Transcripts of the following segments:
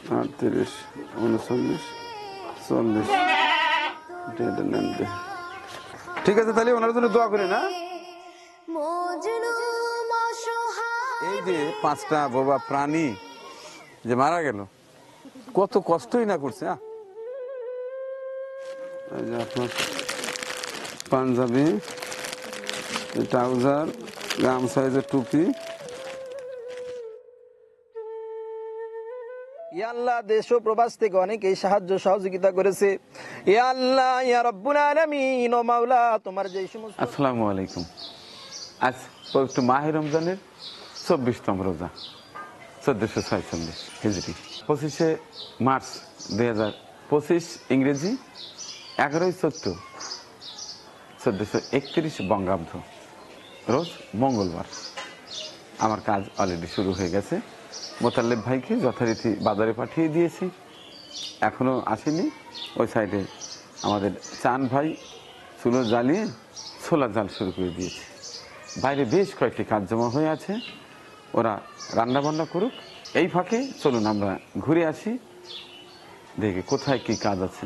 38, 39, 40। ঠিক আছে, তাহলে ওনার জন্য দোয়া করি না। এই যে 5টা বোবা প্রাণী যে মারা গেল, কত কষ্টই না করছে। এই যে আপনার পাঞ্জাবি, ট্রাউজার, গাম সাইজের টুপি। ইয়া আল্লাহ, দেশ ও প্রবাস থেকে অনেকেই সাহায্য সহযোগিতা করেছে। ইয়া আল্লাহ, ইয়া রব্বুল আলামিন, ও মাওলা, তোমার যে সমস্ত। আসসালামু আলাইকুম। আজ পবিত্র মাহে রমজানের 24তম রোজা, 1446 হিজরি, 25শে মার্চ 2025 ইংরেজি, 11/4 1431 বঙ্গাব্দ, রোজ মঙ্গলবার। আমার কাজ অলরেডি শুরু হয়ে গেছে। মোতাল্লেব ভাইকে যথারীতি বাজারে পাঠিয়ে দিয়েছি, এখনো আসেনি। ওই সাইডে আমাদের চান ভাই চুলো জ্বালিয়ে ছোলা জাল শুরু করে দিয়েছে। বাইরে বেশ কয়েকটি কাজ জমা হয়ে আছে, ওরা রান্না বান্না করুক। এই ফাঁকে চলুন আমরা ঘুরে আসি, দেখি কোথায় কি কাজ আছে।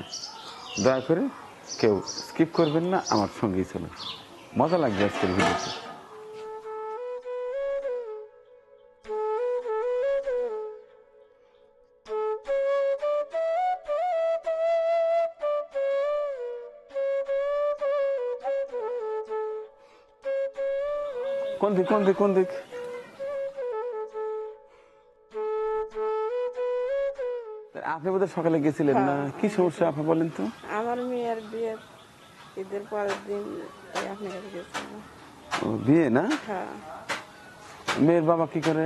দয়া করে কেউ স্কিপ করবেন না, আমার সঙ্গেই চলুন, মজা লাগবে আজকের ভিডিওতে। কোন দিক কোন দিক কোন দিক? আপনি বোধহয় সকালে গেছিলেন না? কি সমস্যা আপনি বলেন তো? আমার মেয়ের বিয়ে ঈদের পরের দিন আপনার কাছে গেছিলাম। ও, বিয়ে না? হ্যাঁ। মেয়ের বাবা কি করে?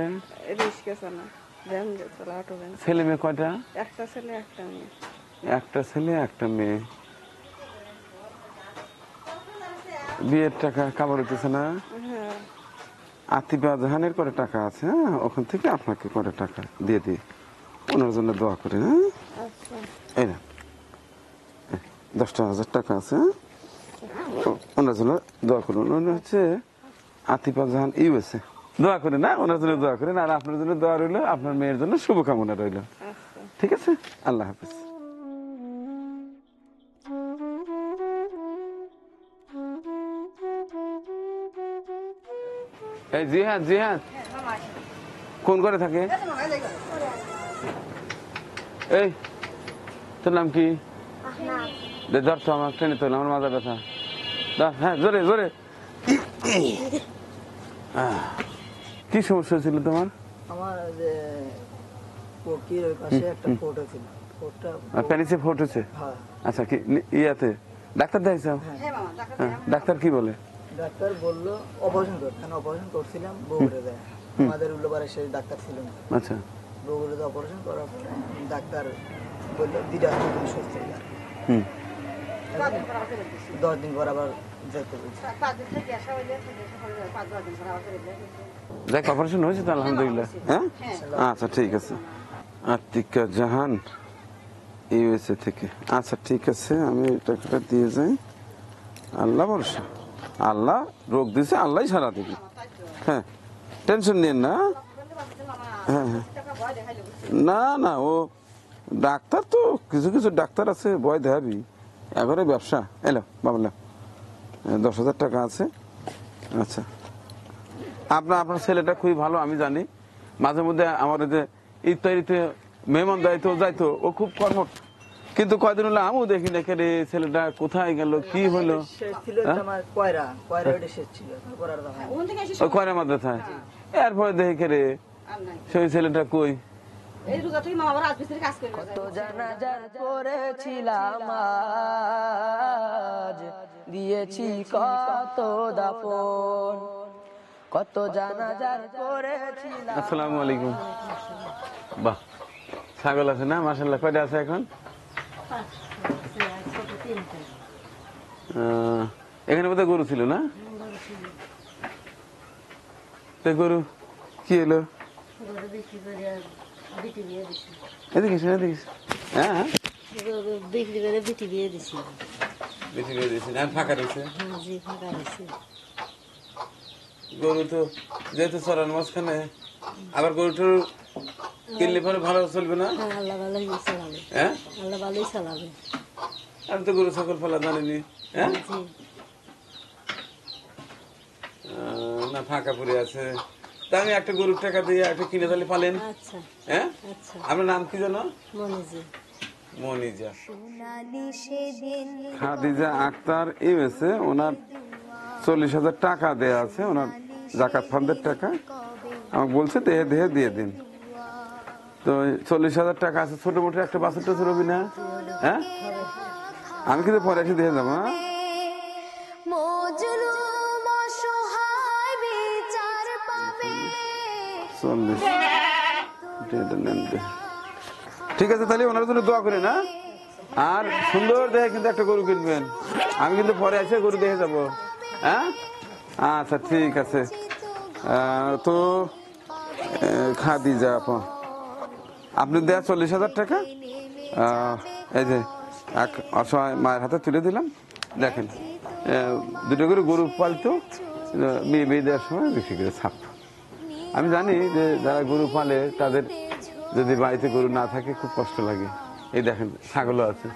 রিস্কে চালা, ভ্যান চালা, অটো ভ্যান। ছেলে মেয়ে কয়টা? একটা ছেলে একটা মেয়ে। একটা ছেলে একটা মেয়ে। বিয়ের টাকা কাবার হইতেছে না? হ্যাঁ। আতিফা জাহানের করে টাকা আছে, হ্যাঁ, ওখান থেকে আপনাকে করে টাকা দিয়ে দিই, ওনার জন্য দোয়া করি। হ্যাঁ, আচ্ছা। এই না 10,000 টাকা আছে, ওনার জন্য দোয়া করুন। উনি হচ্ছে আতিফা জাহান ইউএসএ। দোয়া করি না, ওনার জন্য দোয়া করেন, আর আপনার জন্য দোয়া রইল, আপনার মেয়ের জন্য শুভকামনা রইল। আচ্ছা। ঠিক আছে, আল্লাহ হাফিজ। এই জিহাদ, জিহাদ কোন করে থাকে? এই তোর নাম কি? ধর তো, আমার ট্রেনে তো আমার মাজা ব্যথা। হ্যাঁ, জোরে জোরে। কি সমস্যা ছিল তোমার? আমার যে পকির ওই পাশে একটা ফোট ছিল, ফোটটা প্যানিসে ফোট হচ্ছে। হ্যাঁ। আচ্ছা, কি ইয়াতে ডাক্তার দেখাইছো? হ্যাঁ, ডাক্তার কি বলে? ডাক্তার বললো অপারেশন করতে, অপারেশন করছিলাম বগুড়ে যায়, আমাদের উল্লোপাড়ে সেই ডাক্তার ছিল না। আচ্ছা, বগুড়ে অপারেশন করার পরে ডাক্তার বললো 2 দিন সুস্থ হয়ে যাবে। 10 দিন পর আবার যেতে বলছে। দেখ অপারেশন হয়েছে তো আলহামদুলিল্লাহ। হ্যাঁ, আচ্ছা ঠিক আছে। আতিকা জাহান ইউএসএ থেকে। আচ্ছা ঠিক আছে, আমি টাকাটা দিয়ে যাই। আল্লাহ ভরসা, আল্লাহ রোগ দিছে, আল্লাহ সারা দিবি। হ্যাঁ, টেনশন নিন না। হ্যাঁ হ্যাঁ, না না, ও ডাক্তার তো, কিছু কিছু ডাক্তার আছে ভয় দেখাবি, এবারে ব্যবসা। এলো বাবলা, 10,000 টাকা আছে। আচ্ছা, আপনার ছেলেটা খুবই ভালো, আমি জানি। মাঝে মধ্যে আমার যে ইত্যাদিতে মেহমান দায়িত্ব যাইতো, ও খুব কর্মঠ, কিন্তু কয়দিন হলো আমিও দেখি না রে, ছেলেটা কোথায় গেল, কি হলো? ওই কয়রা মাঝে থাকে, এরপরে দেখি রে সেই ছেলেটা কই। কত জানাজার করেছিলাম আজ, দিয়েছি কত দাফন, কত জানাজার করেছিলাম। আসসালামু আলাইকুম। বাহ, ছাগল আছে না? মাশাআল্লাহ। কয়টা আছে এখন? এখানে বোধহয় গরু ছিল না? গরু কি এলো? এদিকে এদিকে। হ্যাঁ, বিক্রি করে বিটি দিয়ে দিছি। ফাঁকা রয়েছে। জি, ফাঁকা হয়েছে। গরু তো যেহেতু চড়ার মাঝখানে আবার গরুটার কিনলে পরে ভালো চলবে না? হ্যাঁ, আল্লাহ ভালোই চালাবে। হ্যাঁ, আল্লাহ ভালোই চালাবে। আমি তো গরু ছাগল পালা জানিনি। হ্যাঁ, জি। না ফাঁকা পড়ে আছে। তা আমি একটা গরুর টাকা দিয়ে একটা কিনে তাহলে পালেন। আচ্ছা হ্যাঁ, আচ্ছা, আপনার নাম কি জানো? মনে জি। মনিজা। খাদিজা আক্তার ইউএসএ, ওনার 40,000 টাকা দেয়া আছে, ওনার জাকাত ফান্ডের টাকা। আমাকে বলছে দেহে দেহে দিয়ে দিন। তো 40,000 টাকা আছে, ছোট মোটো একটা বাছুর টাছুর হবি না? হ্যাঁ, আমি কিন্তু পরে এসে দিয়ে যাবো। হ্যাঁ, ঠিক আছে, তাহলে ওনার জন্য দোয়া করে না। আর সুন্দর দেখে কিন্তু একটা গরু কিনবেন, আমি কিন্তু পরে এসে গরু দেখে যাবো। হ্যাঁ, আচ্ছা ঠিক আছে। তো খাদিজা আপা, আপনি দেয়া 40,000 টাকা এই যে এক অসহায় মায়ের হাতে তুলে দিলাম। দেখেন, দুটো করে গরু পালতো, বিয়ে দেওয়ার সময় বিক্রি করে ছাপ। আমি জানি যে যারা গরু পালে তাদের যদি বাড়িতে গরু না থাকে খুব কষ্ট লাগে। এই দেখেন ছাগলও আছে।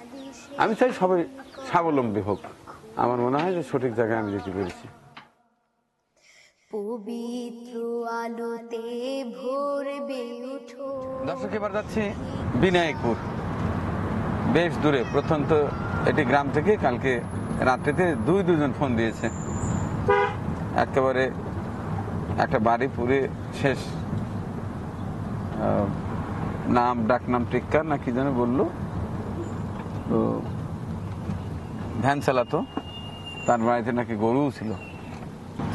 আমি চাই সবাই স্বাবলম্বী হোক। আমার মনে হয় যে সঠিক জায়গায় আমি যেতে পেরেছি। পবিত্র আলোতে ভোরবে উঠো। দর্শক, এবার যাচ্ছি বিনায়কপুর, বেশ দূরে। প্রত্যন্ত এটি গ্রাম থেকে কালকে রাত্রিতে দুজন ফোন দিয়েছে, একেবারে একটা বাড়ি পুরে শেষ। নাম ডাকনাম টিক্কার না কি যেন বললো, তো ভ্যান চালাতো, তার বাড়িতে নাকি গরুও ছিল।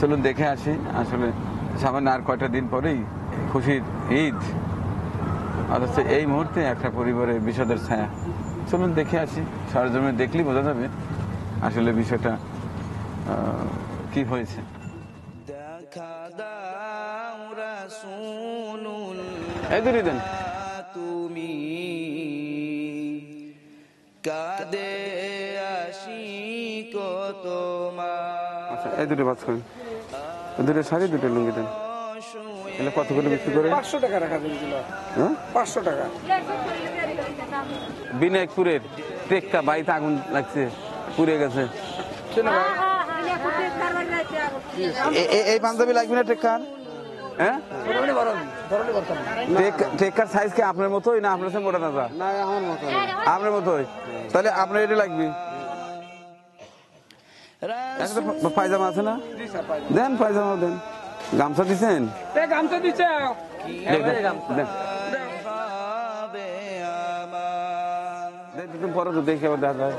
চলুন দেখে আসি। আসলে সামান্য আর কয়টা দিন পরেই খুশির ঈদ, অথচ এই মুহূর্তে একটা পরিবারের বিষাদের ছায়া। চলুন দেখে আসি, সরজমে দেখলেই বোঝা যাবে আসলে বিষয়টা কি হয়েছে। এই দুটি দেন তুমি কাদে আসি কত মা। আচ্ছা, এই দুটো বাজ করেন, দুটো শাড়ি দুটো লুঙ্গি দেন। এগুলো কত করে বিক্রি করে? 500 টাকা রাখা দিয়েছিল। হ্যাঁ, 500 টাকা। বিনায়কপুরের টেক্কা বাড়িতে আগুন লাগছে, পুড়ে গেছে। এই পাঞ্জাবি লাগবে না টেক্কার? হ্যাঁ, টেক্কার সাইজ কি আপনার মতোই না আপনার সাথে মোটা দাদা? না, আমার মতো। আপনার মতোই, তাহলে আপনার এটা লাগবে। পায়জামা আছে না? দেন পায়জামা দেন। গামছা দিচ্ছেন? গামছা দিচ্ছে। পরে তো দেখে আবার দেখা যায়।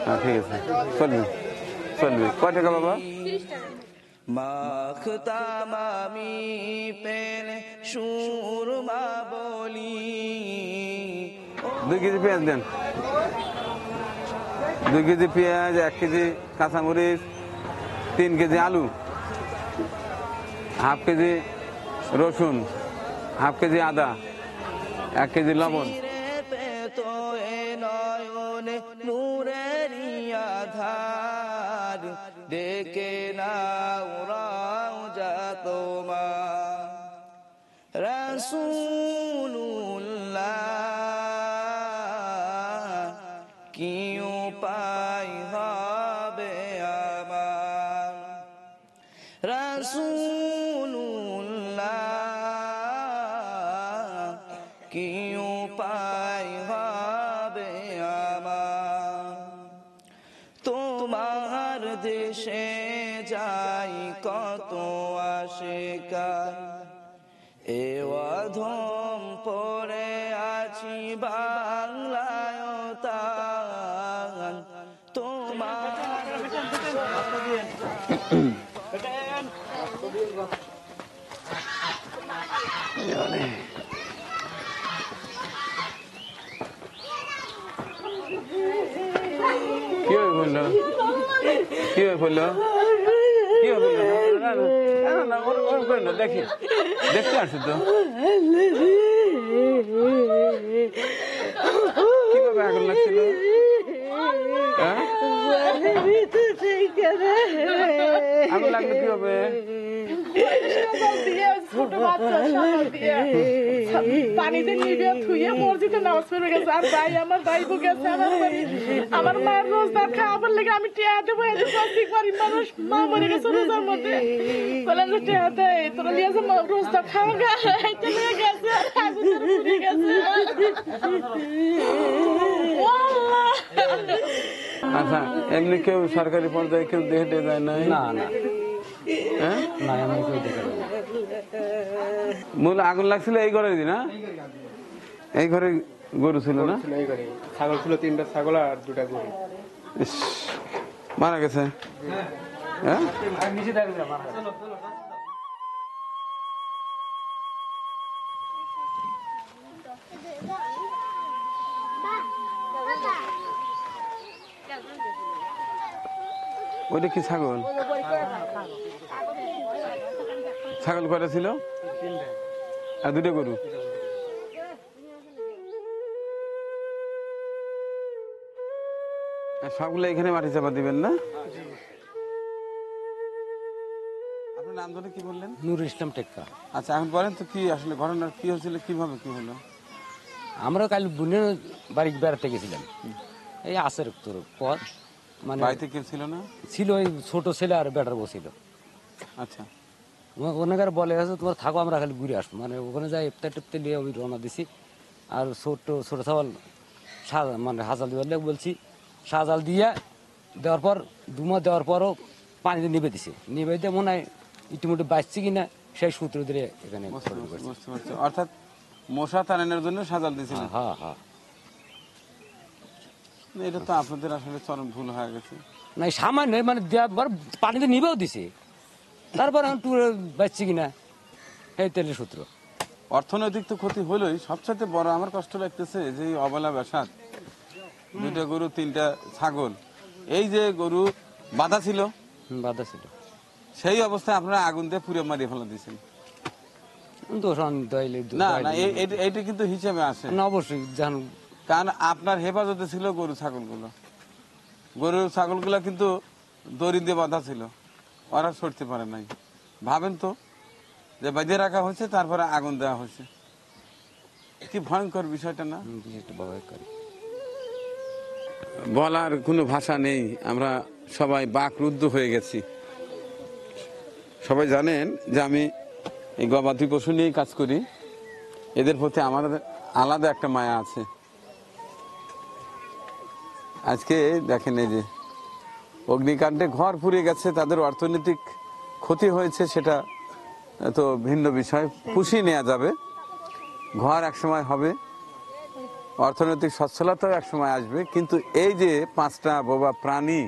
হ্যাঁ ঠিক আছে, চলবে চলবে। কয় টাকা বাবা? মাখতাম আমি পেলে সুরমা বলি। 2 কেজি পেঁয়াজ দেন, 2 কেজি পেঁয়াজ, 1 কেজি কাঁচামরিচ, 3 কেজি আলু, হাফ কেজি রসুন, হাফ কেজি আদা, 1 কেজি লবণ। আধার ডেকে নাও রাউজা তোমার রাসূলুল্লাহ, কি উপায় হবে আমার রাসূলুল্লাহ, কি উপায় হবে আমার। তোমার দেশে যাই কত আশিকার, এ অধম পড়ে আছি বাংলায় তান। তোমার কি হয়ে বললো? কি হয়ে বললো? কি হয়ে বললো? দেখি দেখতে আসছো তো, কিভাবে আগুন লাগছিল? আগুন লাগলো কিভাবে? ছোট বাচ্চা সামাল দিয়ে পানিতে নিবে থুয়ে মসজিদে নামাজ পড়ে গেছে। আর ভাই আমার ভাই বউ গেছে আমার বাড়ি। আমার মার রোজদার খাওয়াবার লেগে আমি টিয়া দেবো এদের প্রত্যেক বাড়ি মানুষ মা মরে গেছে রোজার মধ্যে বললাম যে টিয়া দেয় তোরা নিয়ে যে রোজদার খাওয়া গাইতে নিয়ে গেছে আর হাজুদের পুড়ে গেছে। আচ্ছা, এমনি কেউ সরকারি পর্যায়ে কেউ দেখে যায় নাই? না না হ্যাঁ, না এমন কেউ দেখা যায় না। মূল আগুন লাগছিল এই ঘরে না? এই ঘরে গরু ছিল না? ছাগল ছিল 3টা ছাগল আর 2টা গরু। ইস, মারা গেছে। হ্যাঁ, নিচে দেখবে মারা গেছে। ওইটা কি ছাগল? ছাগল কয়টা ছিল? 3টা আর 2টা গরু? সবগুলো এখানে মাটি চাপা দিবেন না? আপনার নাম ধরে কি বললেন? নূর ইসলাম টেক্কা। আচ্ছা, এখন বলেন তো কি আসলে ঘটনা কি হয়েছিল, কিভাবে কি হলো? আমরা কাল বোনের বাড়ি বেড়াতে গেছিলাম, এই আসের তোর পর মানে বাড়িতে কেউ ছিল না? ছিল ওই ছোট ছেলে আর বেটার বউ ছিল। আচ্ছা, ওনাকে বলে গেছে তোমার থাকো আমরা খালি ঘুরে আসবো, মানে ওখানে যাই ইফতার টিফতার নিয়ে ওই রওনা দিছি। আর ছোট ছোট ছাগল মানে হাজাল দিবার বলছি, সাজাল দিয়ে দেওয়ার পর দুমা দেওয়ার পরও পানিতে নিবে দিছে, নিবে দিয়ে মনে হয় ইতিমধ্যে বাঁচছে কিনা সেই সূত্র ধরে এখানে বুঝতে পারছি। অর্থাৎ মশা তাড়ানোর জন্য সাজাল দিয়েছিলেন? হ্যাঁ হ্যাঁ। এটা তো আপনাদের আসলে চরম ভুল হয়ে গেছে। না সামান্য মানে দেওয়ার পানিতে নিবেও দিছে, তারপর এখন টুরে বাঁচছে কিনা এই তেলের সূত্র। অর্থনৈতিক তো ক্ষতি হলোই, সবচেয়ে বড় আমার কষ্ট লাগতেছে যে এই অবলা বেসাদ, 2টা গরু 3টা ছাগল, এই যে গরু বাঁধা ছিল, বাধা ছিল, সেই অবস্থায় আপনারা আগুন দিয়ে পুড়ে মারিয়ে ফেলা দিয়েছেন। না না, এইটা কিন্তু হিসেবে আসে না অবশ্যই জান, কারণ আপনার হেফাজতে ছিল গরু ছাগলগুলো। গরু ছাগলগুলো কিন্তু দড়ি দিয়ে বাঁধা ছিল, ওরা সরতে পারে নাই। ভাবেন তো যে বাঁধিয়ে রাখা হয়েছে, তারপরে আগুন দেওয়া হয়েছে, কি ভয়ঙ্কর বিষয়টা না? বলার কোনো ভাষা নেই, আমরা সবাই বাকরুদ্ধ হয়ে গেছি। সবাই জানেন যে আমি এই গবাদি পশু নিয়েই কাজ করি, এদের প্রতি আমার আলাদা একটা মায়া আছে। আজকে দেখেন এই যে অগ্নিকাণ্ডে ঘর পুড়ে গেছে, তাদের অর্থনৈতিক ক্ষতি হয়েছে, সেটা তো ভিন্ন বিষয়, খুশি নেওয়া যাবে। ঘর একসময় হবে, অর্থনৈতিক সচ্ছলতাও একসময় আসবে, কিন্তু এই যে 5টা বোবা প্রাণী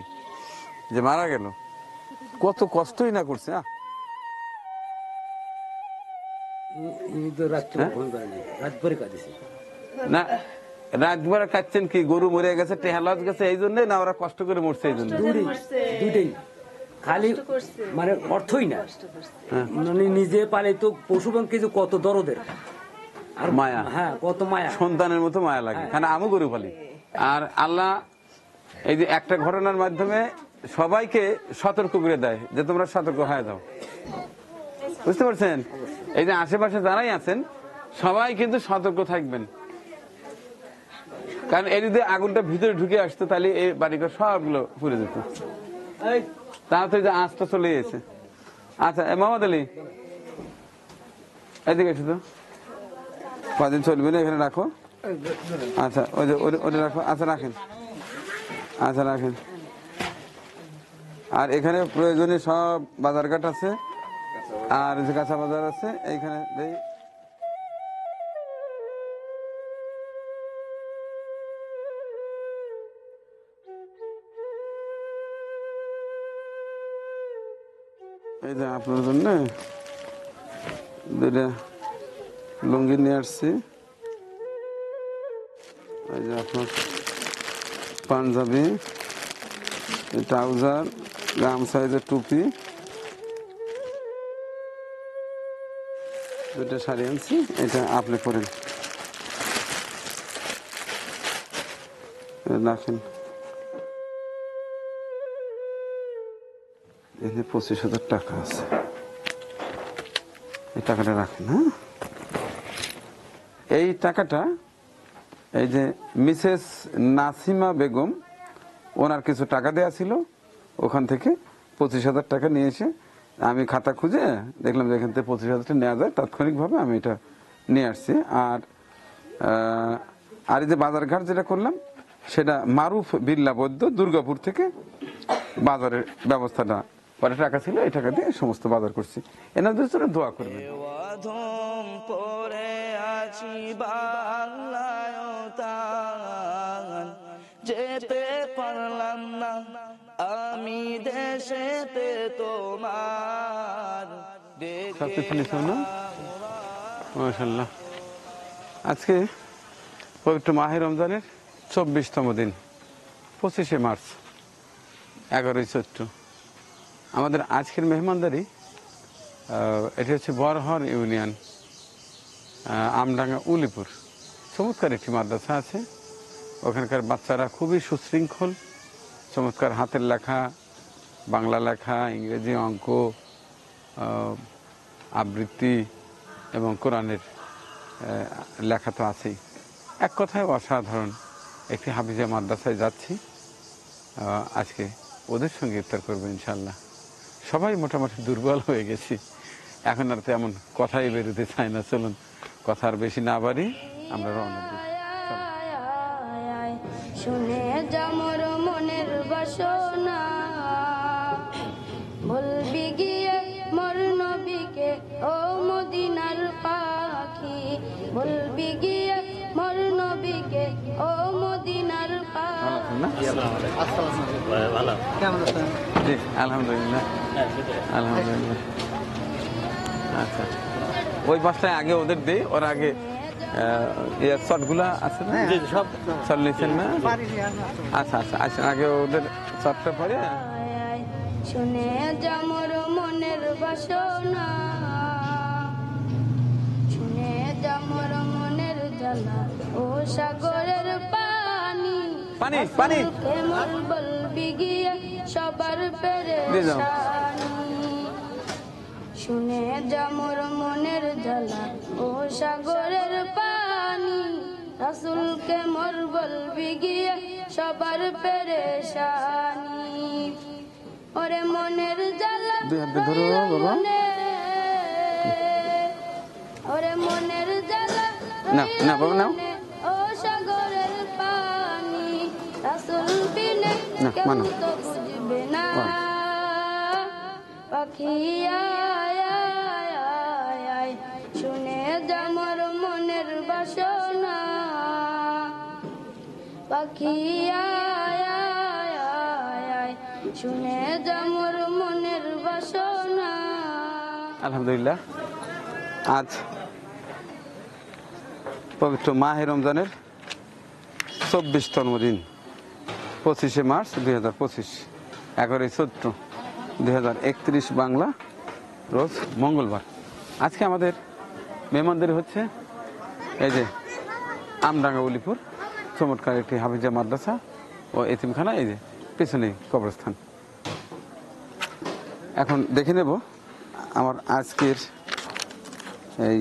যে মারা গেল, কত কষ্টই না করছে। না রাত ভরে কাটছেন কি, গরু মরে গেছে, টেহালাজ গেছে এই জন্য, না ওরা কষ্ট করে মরছে এই জন্য? দুইটাই, খালি মানে অর্থই না, মানে নিজে পালে তো পশু পাখি যে কত দরদের আর মায়া, হ্যাঁ কত মায়া, সন্তানের মতো মায়া লাগে। কারণ আমি গরু পালি, আর আল্লাহ এই যে একটা ঘটনার মাধ্যমে সবাইকে সতর্ক করে দেয় যে তোমরা সতর্ক হয়ে যাও। বুঝতে পারছেন? এই যে আশেপাশে যারাই আছেন সবাই কিন্তু সতর্ক থাকবেন, কারণ এই যদি আগুনটা ভিতরে ঢুকে আসতো তাহলে এই বাড়িঘর সবগুলো পুড়ে যেত। তাড়াতাড়ি যে আঁচটা চলে গেছে। আচ্ছা মোহাম্মদ আলী, এদিকে এসে তো, কদিন চলবে না, এখানে রাখো। আচ্ছা ওই যে ওটা রাখো। আচ্ছা রাখেন, আচ্ছা রাখেন। আর এখানে প্রয়োজনীয় সব বাজারঘাট আছে, আর যে কাঁচা বাজার আছে এইখানে। এই যে আপনার জন্য 2টা লুঙ্গি নিয়ে আসছি, এই যে আপনার পাঞ্জাবি, ট্রাউজার, গাম সাইজের টুপি, 2টা শাড়ি আনছি, এটা আপনি পরেন, রাখেন। এখানে 25,000 টাকা আছে। এই টাকাটা রাখেন। হ্যাঁ, এই টাকাটা এই যে মিসেস নাসিমা বেগম, ওনার কিছু টাকা দেয়া ছিল, ওখান থেকে 25,000 টাকা নিয়ে এসে আমি খাতা খুঁজে দেখলাম যে এখান থেকে 25,000 টাকা নেওয়া যায়, তাৎক্ষণিকভাবে আমি এটা নিয়ে আসছি। আর এই যে বাজারঘাট যেটা করলাম সেটা মারুফ বিল্লা বৈদ্য দুর্গাপুর থেকে বাজারের ব্যবস্থাটা পরে টাকা ছিল, এই টাকা দিয়ে সমস্ত বাজার করছি। এনাদের জন্য দোয়া করবেন। অধম পড়ে আছি বাংলায় তান, যেতে পারলাম না আমি দেশেতে তোমার। মাশাআল্লাহ, আজকে পবিত্র মাহে রমজানের 24তম দিন, 25শে মার্চ, 11ই চৈত্র। আমাদের আজকের মেহমানদারি এটি হচ্ছে বরহর ইউনিয়ন, আমডাঙ্গা উলিপুর। চমৎকার একটি মাদ্রাসা আছে, ওখানকার বাচ্চারা খুবই সুশৃঙ্খল, চমৎকার হাতের লেখা, বাংলা লেখা, ইংরেজি, অঙ্ক, আবৃত্তি এবং কোরআনের লেখা তো আছেই। এক কথায় অসাধারণ একটি হাফিজা মাদ্রাসায় যাচ্ছি, আজকে ওদের সঙ্গে ইফতার করবো ইনশাল্লাহ। সবাই মোটামুটি দুর্বল হয়ে গেছি, এখন আর তেমন কথাই বেরোতে চায় না। চলুন কথা আর বেশি না বাড়ি, আমরা রওনা দিই। শুনে যামর মনের বাসনা, বলবি গিয়ে মোর নবীকে ও মদিনার পাখি, বলবি গিয়ে মোর নবীকে ও মদিনার পাখি। জি আলহামদুলিল্লাহ, আলহামদুলিল্লাহ। আচ্ছা, ওই বাসটায় আগে ওদের দিই, ওর আগে শটগুলা আছে না, শট নিচ্ছেন না? আচ্ছা আচ্ছা আচ্ছা, আগে ওদের শটটা পরে। শুনে যামর মনের বাসনা, শুনে যামর মনের জ্বালা ও সাগরের পানি, পানি পানি কেমন বলবি গিয়ে সবার পেরেশানি। শুনে যামর মনের জ্বালা ও সাগরের পানি, রাসূলকে মোর বলবি গিয়ে সবার পেরেশানি। ওরে মনের জ্বালা, ওরে মনের জ্বালা, না বাবা নাও, ও সাগরের পানি, রাসূল বিনে কেউ তো বুঝবে না। পাখি আয় আয় আয় আয়, শুনে যামর মনের বাসনা, পাখি আয় আয় আয় আয়, শুনে যামর মনের বাসনা। আলহামদুলিল্লাহ, আজ পবিত্র মাহে রমজানের 24তম দিন, 25শে মার্চ 2025, 11ই চৈত্র 2031 বাংলা, রোজ মঙ্গলবার। আজকে আমাদের মেহমানদারি হচ্ছে এই যে আমডাঙ্গা উলিপুর, চমৎকার একটি হাফিজা মাদ্রাসা ও এতিমখানা, এই যে পেছনে কবরস্থান। এখন দেখে নেব আমার আজকের এই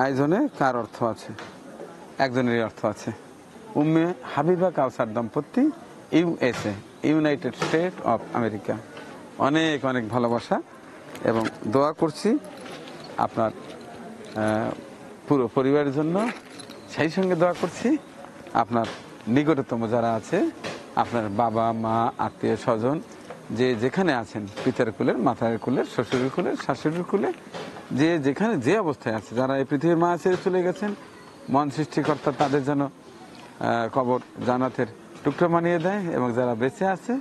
আয়োজনে কার অর্থ আছে। একজনেরই অর্থ আছে, উম্মে হাবিবা কাউসার দম্পতি, USA, United state of America. অনেক অনেক ভালোবাসা এবং দোয়া করছি আপনার পুরো পরিবারের জন্য। সেই সঙ্গে দোয়া করছি আপনার নিকটতম যারা আছে, আপনার বাবা মা আত্মীয় স্বজন, যে যেখানে আছেন, পিতার কুলের, মাতার কুলের, শ্বশুরের কুলের, শাশুড়ির কুলে, যে যেখানে যে অবস্থায় আছে, যারা এই পৃথিবীর মা ছেড়ে চলে গেছেন, মন সৃষ্টিকর্তা তাদের যেন কবর জান্নাতের টুকরো বানিয়ে দেয়, এবং যারা বেঁচে আছে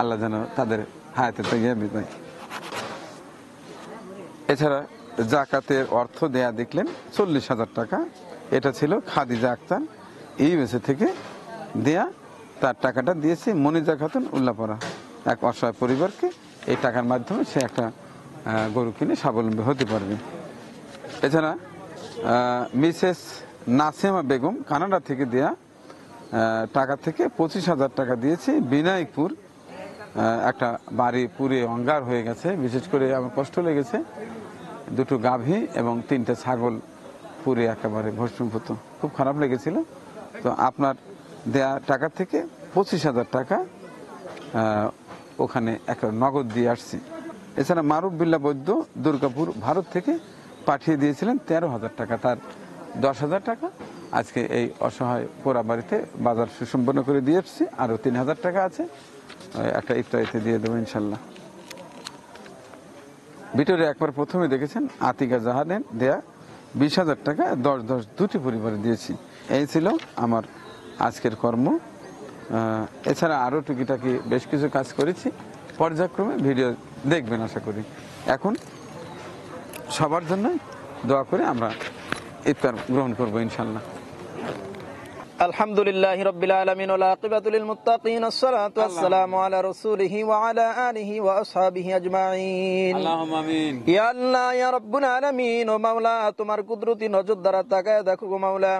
আল্লাহ যেন তাদের হায়াতে তৈয়াবি দেয়। এছাড়া জাকাতের অর্থ দেয়া দেখলেন 40,000 টাকা, এটা ছিল খাদিজা আক্তার USA থেকে দেয়া। তার টাকাটা দিয়েছে মনিজা খাতুন উল্লাপাড়া, এক অসহায় পরিবারকে। এই টাকার মাধ্যমে সে একটা গরু কিনে স্বাবলম্বী হতে পারবে। এছাড়া মিসেস নাসিমা বেগম কানাডা থেকে দেয়া টাকা থেকে 25,000 টাকা দিয়েছে। বিনায়কপুর একটা বাড়ি পুরে অঙ্গার হয়ে গেছে, বিশেষ করে আমার কষ্ট লেগেছে দুটো গাভী এবং 3টে ছাগল পুরে একেবারে ভস্মীভূত। খুব খারাপ লেগেছিল। তো আপনার দেয়া টাকা থেকে 25,000 টাকা ওখানে একটা নগদ দিয়ে আসছি। এছাড়া মারুফ বিল্লাহ বৈদ্য দুর্গাপুর ভারত থেকে পাঠিয়ে দিয়েছিলেন 13,000 টাকা, তার 10,000 টাকা আজকে এই অসহায় পোড়া বাড়িতে বাজার সুসম্পন্ন করে দিয়ে এসছি। আরও 3,000 টাকা আছে, একটা ইফতারিতে দিয়ে দেবো ইনশাল্লাহ। ভিতরে একবার প্রথমে দেখেছেন আতিকা জাহানের দেয়া 20,000 টাকা 10-10 দুটি পরিবারে দিয়েছি। এই ছিল আমার আজকের কর্ম। এছাড়া আরও টুকিটাকি বেশ কিছু কাজ করেছি, পর্যায়ক্রমে ভিডিও দেখবেন আশা করি। এখন সবার জন্য দোয়া করে আমরা ইফতার গ্রহণ করবো ইনশাল্লাহ। আলহামদুলিল্লাহ রাব্বিল আলামিন ওয়াল আকিবাতু লিল মুত্তাকিন আসসালাতু ওয়াসসালামু আলা রাসূলিহি ওয়া আলা আলিহি ওয়া আসহাবিহি আজমাইন। আল্লাহুম্মা আমিন। ইয়া আল্লাহ ইয়া রাব্বুল আলামিন, ও মাওলা তোমার কুদরতি নজর দ্বারা তাকায় দেখো গো মাওলা।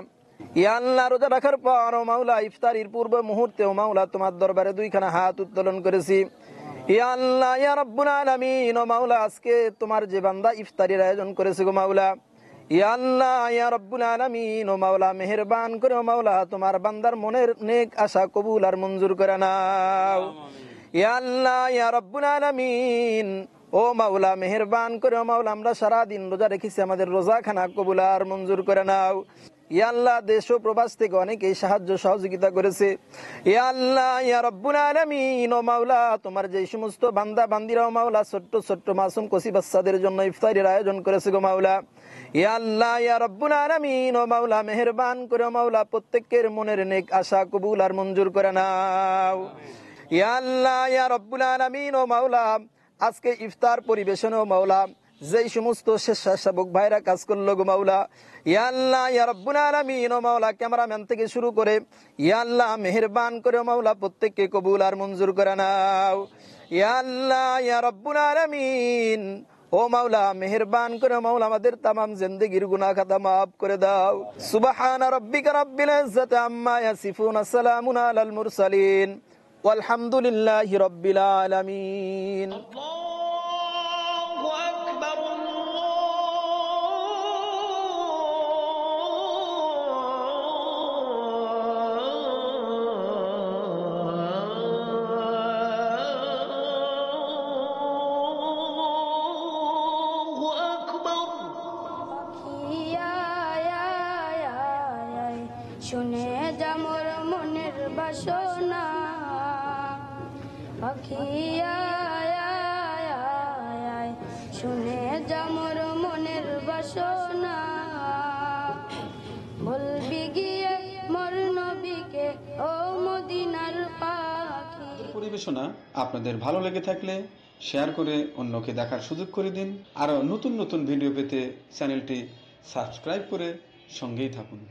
ইয়া আল্লাহ রোজা রাখার পর ও মাওলা ইফতারির পূর্ব মুহূর্তে ও মাওলা তোমার দরবারে দুইখানা হাত উত্তোলন করেছি। ইয়া আল্লাহ ইয়া রাব্বুল আলামিন, ও মাওলা আজকে তোমার যে বান্দা ইফতারির আয়োজন করেছে গো মাওলা, ইয়া আল্লাহ ইয়া রাব্বুল আলামিন, ও মাওলা মেহেরবান করে ও মাওলা তোমার বান্দার মনের নেক আশা কবুল আর মঞ্জুর করে নাও। ইয়া আল্লাহ ইয়া রাব্বুল আলামিন, ও মাওলা মেহেরবান করে ও মাওলা আমরা সারা দিন রোজা রেখেছি, আমাদের রোজাখানা কবুল আর মঞ্জুর করে নাও। ইয়া আল্লাহ দেশ ও প্রবাস থেকে অনেকেই সাহায্য সহযোগিতা করেছে। ইয়া আল্লাহ ইয়া রাব্বুল আলামিন, ও মাওলা তোমার যে সমস্ত বান্দা বান্দিরা ও মাওলা ছোট্ট ছোট্ট মাসুম কচি বাচ্চাদের জন্য ইফতারির আয়োজন করেছে গো মাওলা, ইয়া আল্লাহ ইয়া রাব্বুল আলামিন, ও মাওলা মেহেরবান করে ও মাওলা প্রত্যেকের মনের নেক আশা কবুল আর মঞ্জুর করে নাও। ইয়া আল্লাহ ইয়া রাব্বুল আলামিন, ও মাওলা আজকে ইফতার পরিবেশনে ও মাওলা যেই সমস্ত স্বেচ্ছাসেবক ভাইরা কাজ করলো গো মাওলা, ইয়া আল্লাহ ইয়া রাব্বুল আলামিন, ও মাওলা ক্যামেরাম্যান থেকে শুরু করে ইয়া আল্লাহ মেহেরবান করে ও মাওলা প্রত্যেককে কবুল আর মঞ্জুর করে নাও। ইয়া আল্লাহ ইয়া রাব্বুল আলামিন, ও মাওলা মেহেরবান করে মাওলা আমাদের তামাম জিন্দেগির গুনাহ খাতা মাফ করে দাও। সুবহান রাব্বিকা রাব্বিল ইজ্জাতি আম্মা ইয়াসিফুন, সালামুন আলাল মুরসালিন, ওয়ালহামদুলিল্লাহি রাব্বিল আলামিন। শুনে যা মোর মনের বাসনা, পাখি আয় আয় আয়, শুনে যা মোর মনের বাসনা, বলবি গিয়ে মোর নবীকে ও মদিনার পাখি। পরিবেশনা আপনাদের ভালো লেগে থাকলে শেয়ার করে অন্যকে দেখার সুযোগ করে দিন। আরো নতুন নতুন ভিডিও পেতে চ্যানেলটি সাবস্ক্রাইব করে সঙ্গেই থাকুন।